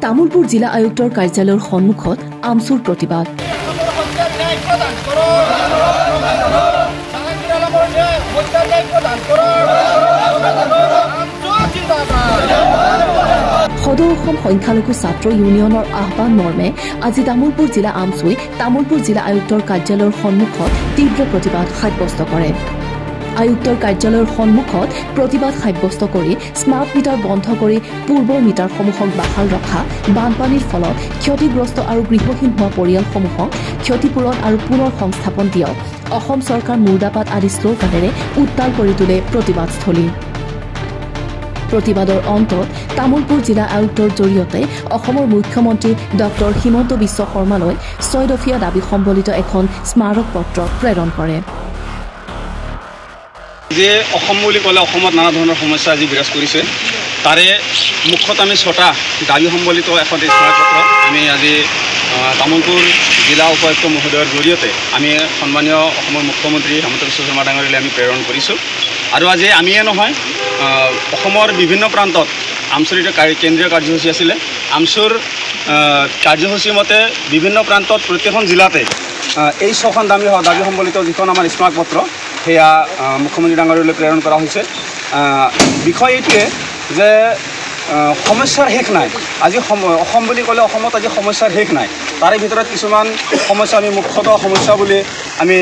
তামুলপুৰ জিলা আয়ুক্তৰ কাৰ্যালয়ৰ সন্মুখত আমচুৰ প্ৰতিবাদ। সদৌ অসম সংখ্যালঘু ছাত্ৰ ইউনিয়নৰ আহ্বান মৰ্মে আজি তামুলপুৰ জিলা আমচুই তামুলপুৰ জিলা আয়ুক্তৰ কাৰ্যালয়ৰ সন্মুখত তীব্ৰ প্ৰতিবাদ সাব্যস্ত কৰে। আয়ুক্তৰ কাৰ্যালয়ৰ সন্মুখত প্ৰতিবাদ সাব্যস্ত কৰি স্মাৰ্ট মিটাৰ বন্ধ কৰি পূৰ্বৰ মিটাৰসমূহক বাহাল ৰখা, বানপানীৰ ফলত ক্ষতিগ্ৰস্ত আৰু গৃহহীন হোৱা পৰিয়ালসমূহক ক্ষতিপূৰণ আৰু পুনৰ সংস্থাপন দিয়ক, অসম চৰকাৰ মুৰ্দাবাদ আদি শ্লোগানেৰে উত্তাল কৰি তোলে প্ৰতিবাদস্থলী। প্ৰতিবাদৰ অন্তত তামুলপুৰ জিলা আয়ুক্তৰ জৰিয়তে অসমৰ মুখ্যমন্ত্ৰী ডক্টৰ হিমন্ত বিশ্ব শৰ্মালৈ 6 দফীয়া দাবী সম্বলিত এখন স্মাৰক পত্ৰ প্ৰেৰণ কৰে। যে অসম বুলি ক'লে অসমত নানা ধৰণৰ সমস্যা আজি বিৰাজ কৰিছে, তাৰে মুখ্যত আমি 6টা দাবী সম্বলিত এখন স্মাৰকপত্ৰ আমি আজি তামুলপুৰ জিলা উপায়ুক্ত মহোদয়ৰ জৰিয়তে আমি সন্মানীয় অসমৰ মুখ্যমন্ত্ৰী হিমন্ত বিশ্ব শৰ্মা ডাঙৰীয়ালৈ আমি প্ৰেৰণ কৰিছোঁ। আৰু আজি আমিয়ে নহয়, অসমৰ বিভিন্ন প্ৰান্তত আমচুৰ এটা কেন্দ্ৰীয় কাৰ্যসূচী আছিলে। আমচুৰ কাৰ্যসূচী মতে বিভিন্ন প্ৰান্তত প্ৰত্যেকখন জিলাতে এই 6খন দাবী সম্বলিত যিখন আমাৰ স্মাৰকপত্ৰ সেয়া মুখ্যমন্ত্ৰী ডাঙৰীয়ালৈ প্ৰেৰণ কৰা হৈছে। বিষয় এইটোৱে যে সমস্যাৰ শেষ নাই। আজি অসম বুলি ক'লে অসমত আজি সমস্যাৰ শেষ নাই। তাৰে ভিতৰত কিছুমান সমস্যা আমি মুখ্যতঃ সমস্যা বুলি আমি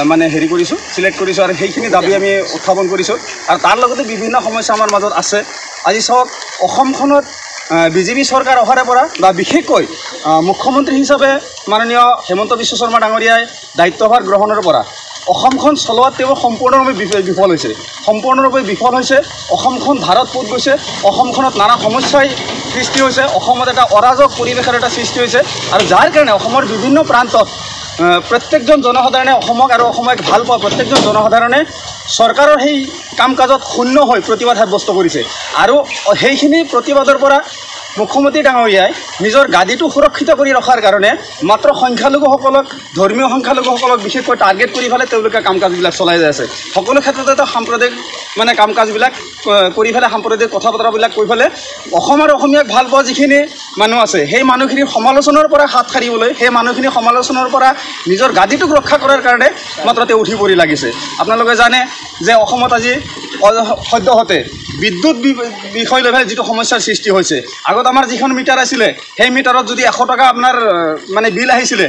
মানে কৰিছোঁ, চিলেক্ট কৰিছোঁ আৰু সেইখিনি দাবী আমি উত্থাপন কৰিছোঁ। আৰু তাৰ লগতে বিভিন্ন সমস্যা আমাৰ মাজত আছে। আজি চাওক, অসমখনত বিজেপি চৰকাৰ অহাৰে পৰা বা বিশেষকৈ মুখ্যমন্ত্ৰী হিচাপে মাননীয় হিমন্ত বিশ্ব শৰ্মা ডাঙৰীয়াই দায়িত্বভাৰ গ্ৰহণৰ পৰা অসমখন চলোৱাত তেওঁ সম্পূৰ্ণৰূপে বিফল হৈছে। অসমখন ধাৰত পোত গৈছে। অসমখনত নানা সমস্যাই সৃষ্টি হৈছে। অসমত এটা অৰাজক পৰিৱেশৰ এটা সৃষ্টি হৈছে। আৰু যাৰ কাৰণে অসমৰ বিভিন্ন প্ৰান্তত প্ৰত্যেকজন জনসাধাৰণে অসমক আৰু অসমক ভাল পোৱা প্ৰত্যেকজন জনসাধাৰণে চৰকাৰৰ সেই কাম কাজত শূন্য হৈ প্ৰতিবাদ সাব্যস্ত কৰিছে। আৰু সেইখিনি প্ৰতিবাদৰ পৰা মুখ্যমন্ত্ৰী ডাঙৰীয়াই নিজৰ গাদীটো সুৰক্ষিত কৰি ৰখাৰ কাৰণে মাত্ৰ সংখ্যালঘুসকলক, ধৰ্মীয় সংখ্যালঘুসকলক বিশেষকৈ টাৰ্গেট কৰি পেলাই তেওঁলোকে কাম কাজবিলাক চলাই যাই আছে। সকলো ক্ষেত্ৰতে এটা সাম্প্ৰদায়িক কাম কাজবিলাক কৰি পেলাই, সাম্প্ৰদায়িক কথা বতৰাবিলাক কৈ পেলাই অসম আৰু অসমীয়াক ভাল পোৱা যিখিনি মানুহ আছে সেই মানুহখিনিৰ সমালোচনাৰ পৰা হাত সাৰিবলৈ, সেই মানুহখিনি সমালোচনাৰ পৰা নিজৰ গাদীটোক ৰক্ষা কৰাৰ কাৰণে মাত্ৰ তেওঁ উঠি পৰি লাগিছে। আপোনালোকে জানে যে অসমত আজি সদ্যহতে বিদ্যুৎ বিষয় লৈ যিটো সমস্যাৰ সৃষ্টি হৈছে। আগত আমাৰ যিখন মিটাৰ আছিলে সেই মিটাৰত যদি 100 টকা আপোনাৰ বিল আহিছিলে,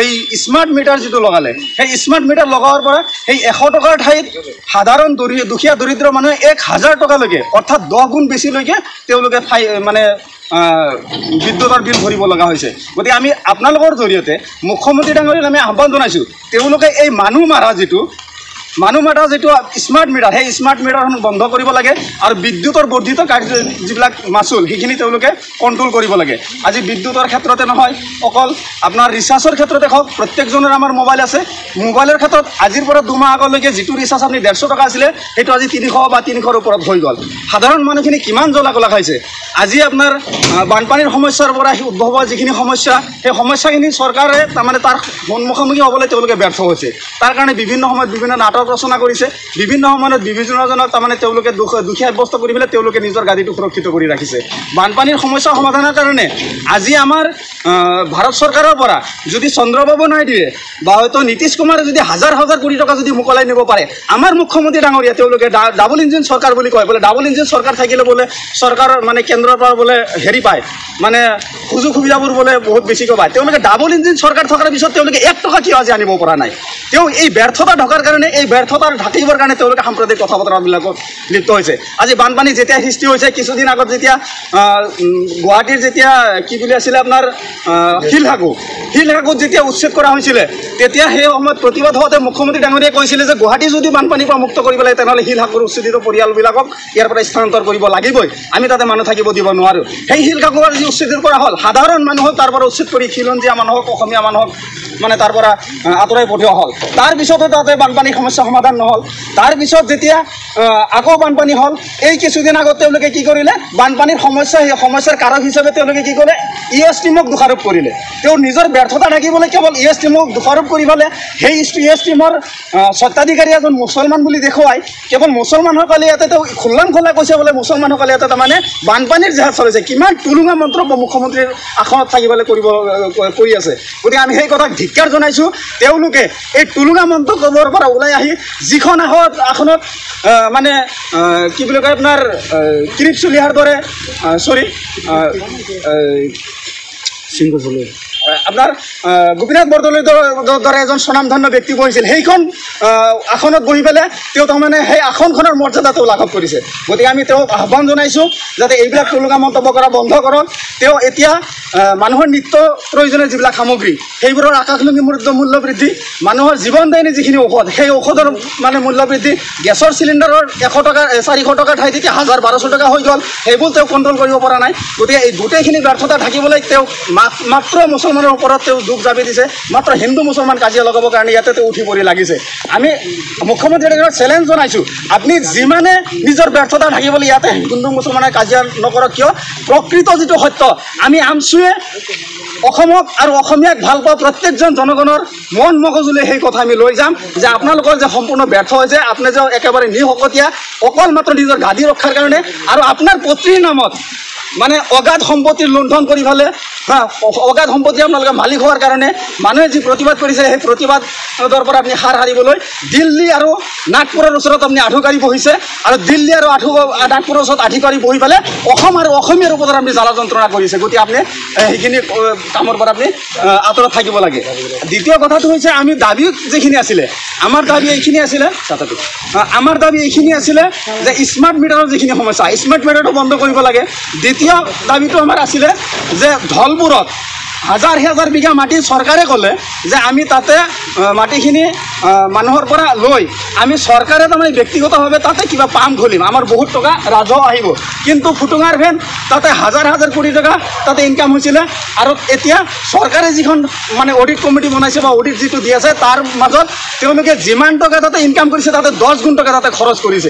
এই স্মাৰ্ট মিটাৰ যিটো লগালে, সেই স্মাৰ্ট মিটাৰ লগাৰ পৰা সেই 100 টকাৰ ঠাইত সাধাৰণ দুখীয়া দৰিদ্ৰ মানুহে 1000 টকালৈকে, অৰ্থাৎ 10 গুণ বেছিলৈকে তেওঁলোকে বিদ্যুতৰ বিল ভৰিব লগা হৈছে। গতিকে আমি আপোনালোকৰ জৰিয়তে মুখ্যমন্ত্ৰী ডাঙৰীয়ালৈ আমি আহ্বান জনাইছোঁ, তেওঁলোকে এই মানুহ মাৰা যিটো স্মাৰ্ট মিটাৰ, সেই স্মাৰ্ট মিটাৰখন বন্ধ কৰিব লাগে আৰু বিদ্যুতৰ বৰ্ধিত যিবিলাক মাচুল সেইখিনি তেওঁলোকে কণ্ট্ৰল কৰিব লাগে। আজি বিদ্যুতৰ ক্ষেত্ৰতে নহয়, অকল আপোনাৰ ৰিচাৰ্জৰ ক্ষেত্ৰতে হওক, প্ৰত্যেকজনৰ আমাৰ মোবাইল আছে। মোবাইলৰ ক্ষেত্ৰত আজিৰ পৰা 2 মাহ আগলৈকে যিটো ৰিচাৰ্জ আপুনি 150 টকা আছিলে সেইটো আজি 300 বা 300ৰ ওপৰত হৈ গ'ল। সাধাৰণ মানুহখিনি কিমান জ্বলা কলা খাইছে। আজি আপোনাৰ বানপানীৰ সমস্যাৰ পৰা উদ্ভৱ হোৱা যিখিনি সমস্যা, সেই সমস্যাখিনি চৰকাৰে তাৰ মুখামুখি হ'বলৈ তেওঁলোকে ব্যৰ্থ হৈছে। তাৰ কাৰণে বিভিন্ন সময়ত বিভিন্ন নাটক ৰচনা কৰিছে। বিভিন্ন সময়ত বিভিন্নজনক তেওঁলোকে দুখীয়া সাব্যস্ত কৰি পেলাই তেওঁলোকে নিজৰ গাদীটো সুৰক্ষিত কৰি ৰাখিছে। বানপানীৰ সমস্যা সমাধানৰ কাৰণে আজি আমাৰ ভাৰত চৰকাৰৰ পৰা যদি চন্দ্ৰবাবু নাইডুৱে বা হয়তো নীতিশ কুমাৰে যদি হাজাৰ কোটি টকা যদি মোকলাই নিব পাৰে, আমাৰ মুখ্যমন্ত্ৰী ডাঙৰীয়া তেওঁলোকে ডাবল ইঞ্জিন চৰকাৰ বুলি কয়। বোলে ডাবল ইঞ্জিন চৰকাৰ থাকিলে বোলে চৰকাৰৰ কেন্দ্ৰৰ পৰা বোলে পায়, সুযোগ সুবিধাবোৰ বোলে বহুত বেছিকৈ পায়। তেওঁলোকে ডাবল ইঞ্জিন চৰকাৰ থকাৰ পিছত তেওঁলোকে 1 টকা কিয় আজি আনিব পৰা নাই? তেওঁ এই ব্যৰ্থতা ঢকাৰ কাৰণে, এই ব্যৰ্থতাৰ ঢাকিবৰ কাৰণে তেওঁলোকে সাম্প্ৰদায়িক কথা বতৰাবিলাকত লিপ্ত হৈছে। আজি বানপানী যেতিয়া সৃষ্টি হৈছে, কিছুদিন আগত যেতিয়া গুৱাহাটীৰ যেতিয়া কি বুলি আছিলে আপোনাৰ শিলহাকুত যেতিয়া উচ্ছেদ কৰা হৈছিলে, তেতিয়া সেই সময়ত প্ৰতিবাদ হওঁতে মুখ্যমন্ত্ৰী ডাঙৰীয়াই কৈছিলে যে গুৱাহাটী যদি বানপানীৰ পৰা মুক্ত কৰিব লাগে তেনেহ'লে শিলহাকুৰ উচ্ছেদিত পৰিয়ালবিলাকক ইয়াৰ পৰা স্থানান্তৰ কৰিব লাগিবই, আমি তাতে মানুহ থাকিব দিব নোৱাৰোঁ। সেই শিলহাকুৰ যি উচ্ছেদ কৰা হ'ল, সাধাৰণ মানুহক তাৰ পৰা উচ্ছেদ কৰি খিলঞ্জীয়া মানুহক, অসমীয়া মানুহক মানে তাৰ পৰা আঁতৰাই পঠিওৱা হ'ল। তাৰপিছতো তাতে বানপানীৰ সমস্যা সমাধান নহ'ল। তাৰপিছত যেতিয়া আকৌ বানপানী হ'ল, এই কিছুদিন আগত তেওঁলোকে কি কৰিলে, বানপানীৰ সমস্যা, সেই সমস্যাৰ কাৰক হিচাপে তেওঁলোকে কি কৰিলে, ES টিমক দোষাৰোপ কৰিলে। তেওঁ নিজৰ ব্যৰ্থতা থাকিবলৈ কেৱল ES টিমক দোষাৰোপ কৰি পেলাই সেই ES টিমৰ স্বত্বাধিকাৰী এজন মুছলমান বুলি দেখুৱাই কেৱল মুছলমানসকলে ইয়াতে তেওঁ খোলা কৈছে বোলে মুছলমানসকলে ইয়াতে তাৰমানে বানপানীৰ জেহাজ চলিছে। কিমান টুলুঙা মন্ত্ৰক মুখ্যমন্ত্ৰীৰ আসনত থাকিবলৈ কৰি আছে। গতিকে আমি সেই কথাক ধিক্কাৰ জনাইছোঁ। তেওঁলোকে এই টুলুঙা মন্ত্ৰকৰ পৰা ওলাই আহি যিখন আসনত মানে কি বুলি কয় আপোনাৰ কিৰিপ চলিহাৰ দৰে আপোনাৰ গোপীনাথ বৰদলৈৰ দৰে এজন স্বনামধন্য ব্যক্তি বহিছিল, সেইখন আসনত বহি পেলাই তেওঁ তাৰমানে সেই আসনখনৰ মৰ্যাদা তেওঁ লাঘৱ কৰিছে। গতিকে আমি তেওঁক আহ্বান জনাইছোঁ যাতে এইবিলাক টুলুঙা মন্তব্য কৰা বন্ধ কৰক। তেওঁ এতিয়া মানুহৰ নিত্য প্ৰয়োজনীয় যিবিলাক সামগ্ৰী সেইবোৰৰ আকাশলংঘী মূল্য বৃদ্ধি, মানুহৰ জীৱনদায়িনী যিখিনি ঔষধ সেই ঔষধৰ মানে মূল্য বৃদ্ধি, গেছৰ চিলিণ্ডাৰৰ 100 টকা 400 টকাৰ ঠাইত এতিয়া 1000-1200 টকা হৈ গ'ল, সেইবোৰ তেওঁ কণ্ট্ৰল কৰিব পৰা নাই। গতিকে এই গোটেইখিনি ব্যৰ্থতা থাকিবলৈ তেওঁ মাত্ৰ মুছলমানৰ ওপৰত তেওঁ দুখ জাপি দিছে, মাত্ৰ হিন্দু মুছলমান কাজিয়া লগাবৰ কাৰণে ইয়াতে তেওঁ উঠি পৰি লাগিছে। আমি মুখ্যমন্ত্ৰীৰ চেলেঞ্জ জনাইছোঁ, আপুনি যিমানে নিজৰ ব্যৰ্থতা থাকিবলৈ ইয়াতে হিন্দু মুছলমানে কাজিয়া নকৰক কিয়, প্ৰকৃত যিটো সত্য আমি আমচুৱে অসমক আৰু অসমীয়াক ভাল পোৱা প্ৰত্যেকজন জনগণৰ মন মগজুলৈ সেই কথা আমি লৈ যাম যে আপোনালোকৰ যে সম্পূৰ্ণ ব্যৰ্থ হৈছে, আপুনি যে একেবাৰে নিশকতীয়া অকল মাত্ৰ নিজৰ গাদী ৰক্ষাৰ কাৰণে আৰু আপোনাৰ পত্নীৰ নামত মানে অগাধ সম্পত্তিৰ লুণ্ঠন কৰি ফালে অগাধ সম্পত্তি আপোনালোকে মালিক হোৱাৰ কাৰণে মানুহে যি প্ৰতিবাদ কৰিছে সেই প্ৰতিবাদৰ পৰা আপুনি হাত সাৰিবলৈ দিল্লী আৰু নাগপুৰৰ ওচৰত আপুনি আঠুকাৰি বহিছে আৰু দিল্লী আৰু নাগপুৰৰ ওচৰত আঠুকাৰি বহি পেলাই অসম আৰু অসমীয়াৰ ওপৰত আপুনি জ্বালা যন্ত্ৰণা কৰিছে। গতিকে আপুনি সেইখিনি কামৰ পৰা আপুনি আঁতৰত থাকিব লাগে। দ্বিতীয় কথাটো হৈছে আমি দাবী যিখিনি আছিলে, আমাৰ দাবী এইখিনি আছিলে যে স্মাৰ্ট মিটাৰৰ যিখিনি সমস্যা, স্মাৰ্ট মিটাৰটো বন্ধ কৰিব লাগে। দ্বিতীয় দাবীটো আমাৰ আছিলে যে ধলপুৰত 1000 বিঘা মাটি চৰকাৰে ক'লে যে আমি তাতে মাটিখিনি মানুহৰ পৰা লৈ আমি চৰকাৰে তাৰমানে ব্যক্তিগতভাৱে তাতে কিবা পাম্প খুলিম, আমাৰ বহুত টকা ৰাজহ আহিব। কিন্তু ফুটুঙাৰ ভেন তাতে হাজাৰ কোটি টকা তাতে ইনকাম হৈছিলে আৰু এতিয়া চৰকাৰে যিখন মানে অডিট কমিটি বনাইছে বা অডিট যিটো দি আছে তাৰ মাজত তেওঁলোকে যিমান টকা তাতে ইনকাম কৰিছে তাতে 10 গুণ টকা তাতে খৰচ কৰিছে।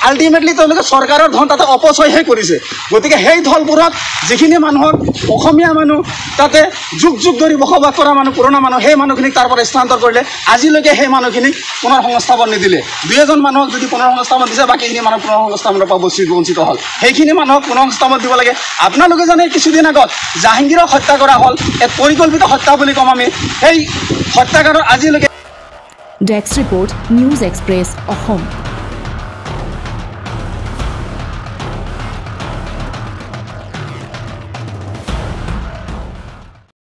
আল্টিমেটলি তেওঁলোকে চৰকাৰৰ ধন তাতে অপচয়হে কৰিছে। গতিকে সেই ধলপুৰত যিখিনি মানুহৰ অসমীয়া মানুহ তাতে যুগ ধৰি বসবাস কৰা মানুহ, পুৰণা মানুহ, সেই মানুহখিনিক তাৰ পৰা স্থানান্তৰ কৰিলে। আজিলৈকে সেই মানুহখিনিক পুনৰ সংস্থাপন নিদিলে। 2-এজন মানুহক যদি পুনৰ সংস্থাপন দিছে, বাকীখিনি মানুহ পুনৰ সংস্থাপনৰ পৰা বঞ্চিত হ'ল। সেইখিনি মানুহক পুনৰ সংস্থাপন দিব লাগে। আপোনালোকে জানে কিছুদিন আগত জাহাংগীৰক হত্যা কৰা হ'ল, এক পৰিকল্পিত হত্যা বুলি ক'ম আমি। সেই হত্যাকাণ্ডৰ আজিলৈকে desk report, news express Assam.